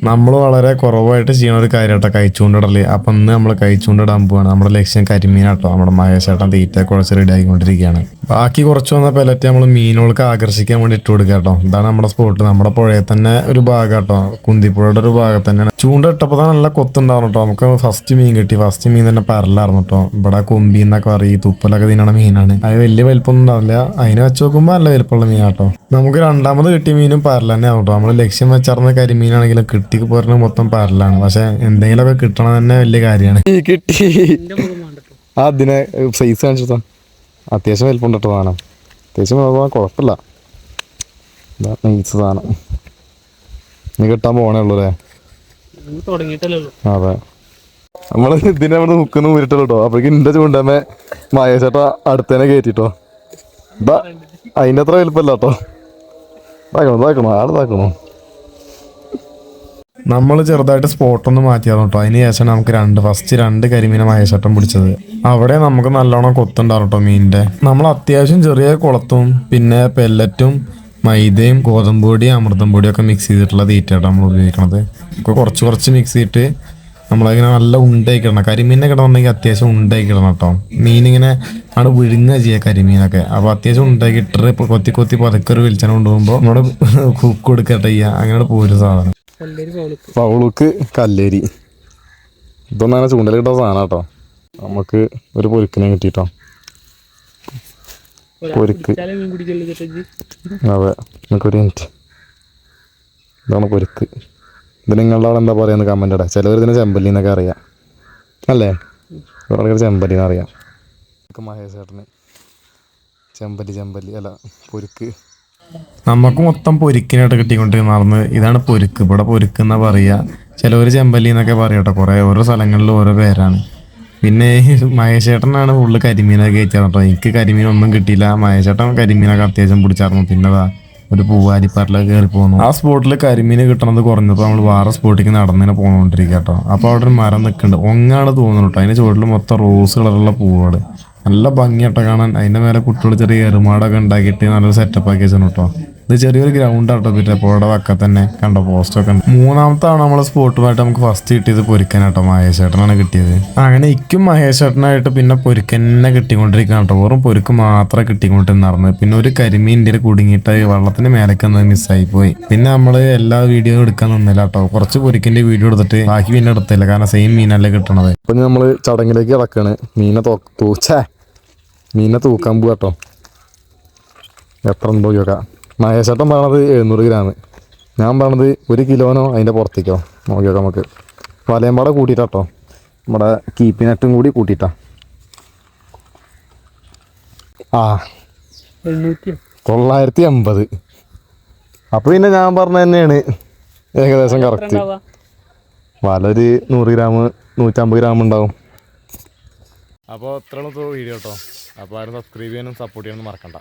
നമ്മൾ വളരെ കുറവായിട്ട് ചെയ്യുന്ന ഒരു കാര്യമാട്ടോ കഴിച്ചുകൊണ്ടിടല്. അപ്പം ഇന്ന് നമ്മൾ കഴിച്ചുകൊണ്ടിടാൻ പോവാണ്. നമ്മുടെ ലക്ഷ്യം കരിമീനാട്ടോ. നമ്മുടെ മഹേഷേട്ടൻ തീറ്റ കുറച്ച് റെഡി ആയിക്കൊണ്ടിരിക്കുകയാണ്. ബാക്കി കുറച്ച് വന്ന പെലറ്റ് നമ്മൾ മീനുകൾക്ക് ആകർഷിക്കാൻ വേണ്ടി ഇട്ട് കൊടുക്കുക കേട്ടോ. ഇതാണ് നമ്മുടെ സ്പോട്ട്. നമ്മുടെ പുഴയിൽ തന്നെ ഒരു ഭാഗം കേട്ടോ, കുന്തിപ്പുഴയുടെ ഒരു ഭാഗത്ത് തന്നെയാണ്. ചൂണ്ട ഇട്ടപ്പോൾ തന്നെ നല്ല കൊത്തുണ്ടായിരുന്നു കേട്ടോ. നമുക്ക് ഫസ്റ്റ് മീൻ കിട്ടി. ഫസ്റ്റ് മീൻ തന്നെ പരലായിരുന്നു കേട്ടോ. ഇവിടെ കൊമ്പി എന്നൊക്കെ പറയും, തുപ്പലൊക്കെ തിന്നണ മീനാണ്. അത് വലിയ വലിപ്പമൊന്നും ഉണ്ടാവില്ല. അതിനെ വെച്ച് നോക്കുമ്പോൾ നല്ല വലിപ്പമുള്ള മീനാട്ടോ. നമുക്ക് രണ്ടാമത് കിട്ടിയ മീനും പരൽ തന്നെ ആവും കേട്ടോ. നമ്മൾ ലക്ഷ്യം വെച്ചറിഞ്ഞ കരിമീനാണെങ്കിലും കിട്ടി പോരുന്ന മൊത്തം പരലാണ്. പക്ഷെ എന്തെങ്കിലുമൊക്കെ കിട്ടണ തന്നെ വലിയ കാര്യമാണ്. കിട്ടി അതിനെ സൈസ് കാണിച്ചോ. അത്യാവശ്യം വലിപ്പം ഇട്ടോ സാധനം. അത്യാവശ്യം കുഴപ്പമില്ല. നൈസ് സാധനം. നീ കിട്ടാൻ പോണേ ഉള്ളൂ അല്ലേ? അതെ, നമ്മള് ഇതിനെ അവിടെ മുക്കുന്ന ഊരിട്ടോ കേട്ടോ. അപ്പോഴേക്കും എന്റെ ചൂണ്ടമ്മേ മഹേഷേട്ട അടുത്തേനെ കയറ്റിട്ടോ. ഇതാ അതിന്റെ അത്ര വലിപ്പല്ല കേട്ടോ. ഇതാക്കണോ ആള് ഇതാക്കണോ. നമ്മൾ ചെറുതായിട്ട് സ്പോട്ടൊന്ന് മാറ്റിയായിരുന്നു കേട്ടോ. അതിന് ശേഷം നമുക്ക് ഫസ്റ്റ് രണ്ട് കരിമീനെ മഹേഷേട്ടൻ പിടിച്ചത്. അവിടെ നമുക്ക് നല്ലോണം കൊത്തുണ്ടാവും കേട്ടോ മീനിന്റെ. നമ്മൾ അത്യാവശ്യം ചെറിയ കുളത്തും പിന്നെ പെല്ലറ്റും മൈദയും ഗോതമ്പ് പൊടി അമൃതം പൊടിയും ഒക്കെ മിക്സ് ചെയ്തിട്ടുള്ള തീറ്റയാട്ടോ നമ്മൾ ഉപയോഗിക്കണത്. കുറച്ച് കുറച്ച് മിക്സ് ചെയ്തിട്ട് നമ്മളതിങ്ങനെ നല്ല ഉണ്ടായി കിടണം. കരിമീനെ കിടന്നുണ്ടെങ്കിൽ അത്യാവശ്യം ഉണ്ടായി കിടണം കേട്ടോ. മീനിങ്ങനെ ആണ് വിഴുങ്ങുക ചെയ്യുക കരിമീനൊക്കെ. അപ്പോൾ അത്യാവശ്യം ഉണ്ടാക്കി ഇട്ടിട്ട് കൊത്തി കൊത്തി പതുക്കെ ഒരു വെളിച്ചെണ്ണ കൊണ്ടുപോകുമ്പോൾ നമ്മുടെ കുക്ക് കൊടുക്കട്ടെ ചെയ്യുക. അങ്ങനെ പോരും സാധനം. പൗളുക്ക് കല്ലേരി ഇതൊന്നും ചൂണ്ടൽ കിട്ടുന്ന സാധനം കേട്ടോ. നമുക്ക് ഒരു പൊരുക്കിനെ കിട്ടിട്ടോ. പൊരുക്ക്, അതെ. നമുക്കൊരു മിനിറ്റ്. ഇതാണ് പൊരുക്ക്. ഇത് നിങ്ങളുടെ അവിടെ എന്താ പറയുന്നത് കമൻ്റ് ഇടാം. ചിലവർ ഇതിനെ ചെമ്പല്ലി എന്നൊക്കെ അറിയാം അല്ലേ? ഇവിടെ ചെമ്പല്ലി എന്നറിയാം. മഹേഷേട്ടന് ചെമ്പല്ലി അല്ല പൊരുക്ക്. നമുക്ക് മൊത്തം പൊരുക്കിനായിട്ട് കിട്ടിക്കൊണ്ട് നടന്ന്. ഇതാണ് പൊരുക്ക്. ഇവിടെ പൊരുക്ക് എന്നാ പറയുക. ചിലവർ ചെമ്പല്ലി എന്നൊക്കെ പറയും കേട്ടോ. കുറേ ഓരോ സ്ഥലങ്ങളിലും ഓരോ പേരാണ്. പിന്നെ മഹേഷേട്ടനാണ് ഫുള്ള് കരിമീനൊക്കെ കയറ്റാറ് കേട്ടോ. എനിക്ക് കരിമീനൊന്നും കിട്ടിയില്ല. മഹേഷേട്ടൻ കരിമീനൊക്കെ അത്യാവശ്യം പിടിച്ചായിരുന്നു. പിന്നെ ഒരു പൂവാലിപ്പാട്ടിലൊക്കെ കയറി പോകുന്നു. ആ സ്പോട്ടിൽ കരിമീൻ കിട്ടണത് കുറഞ്ഞപ്പോൾ നമ്മൾ വേറെ സ്പോട്ടിലേക്ക് നടന്നിങ്ങനെ പോകണോണ്ടിരിക്കുക കേട്ടോ. അപ്പോൾ അവിടെ ഒരു മരം നിൽക്കുന്നുണ്ട്. ഒങ്ങാണ് തോന്നുന്നു കേട്ടോ. അതിൻ്റെ ചുവട്ടിൽ മൊത്തം റോസ് കളറുള്ള പൂവുകൾ. നല്ല ഭംഗിയാട്ടോ കാണാൻ. അതിൻ്റെ മേലെ കുട്ടികൾ ചെറിയ എറുമാടൊക്കെ ഉണ്ടാക്കിയിട്ട് നല്ലൊരു സെറ്റപ്പ് ആക്കി വെച്ചു കേട്ടോ. ഇത് ചെറിയൊരു ഗ്രൗണ്ട് ആട്ടോ. പിന്നെ പുഴയുടെ വക്ക തന്നെ കണ്ടോ പോസ്റ്റൊക്കെ ഉണ്ട്. മൂന്നാമത്താണ് നമ്മളെ സ്പോട്ടുമായിട്ട് നമുക്ക് ഫസ്റ്റ് കിട്ടിയത് പൊരുക്കനാട്ടോ. മഹേഷേട്ടനാണ് കിട്ടിയത്. അങ്ങനെ ഇക്കും മഹേഷേട്ടനായിട്ട് പിന്നെ പൊരുക്കന്നെ കിട്ടിക്കൊണ്ടിരിക്കണം കേട്ടോ. വെറും പൊരുക്ക് മാത്രമേ കിട്ടിക്കൊണ്ടിരുന്നായിരുന്നു. പിന്നെ ഒരു കരിമീൻ ഇന്ത്യയിൽ കുടുങ്ങിയിട്ട് വെള്ളത്തിന്റെ മേലേക്ക് മിസ്സായി പോയി. പിന്നെ നമ്മൾ എല്ലാ വീഡിയോ എടുക്കാൻ നിന്നില്ല കേട്ടോ. കുറച്ച് പൊരുക്കിന്റെ വീഡിയോ എടുത്തിട്ട് ബാക്കി പിന്നെ എടുത്തില്ല. കാരണം സെയിം മീനല്ലേ കിട്ടണത്. ഇപ്പൊ നമ്മൾ ചടങ്ങിലേക്ക് കിടക്കാണ്. മീനെ തൂക്കാൻ പോവാട്ടോ. എത്ര ഉണ്ടോ ചോക്കാം. മഹേഷേട്ടൻ പറയണത് 700 ഗ്രാം. ഞാൻ പറഞ്ഞത് 1 കിലോനോ അതിൻ്റെ പുറത്തേക്കോ നോക്കി നോക്കാം. നമുക്ക് വലയം പാടെ കൂട്ടിയിട്ടാട്ടോ. നമ്മുടെ കീപ്പി നെറ്റും കൂടി കൂട്ടിയിട്ടാ. 980. അപ്പോൾ പിന്നെ ഞാൻ പറഞ്ഞ തന്നെയാണ് ഏകദേശം കറക്റ്റ്. വല ഒരു 100 ഗ്രാം 150 ഗ്രാം ഉണ്ടാവും. അപ്പോൾ ഇത്രയുള്ള വീഡിയോ കേട്ടോ. അപ്പോൾ ആരും സബ്സ്ക്രൈബ് ചെയ്യാനും സപ്പോർട്ട് ചെയ്യാനും മറക്കണ്ട.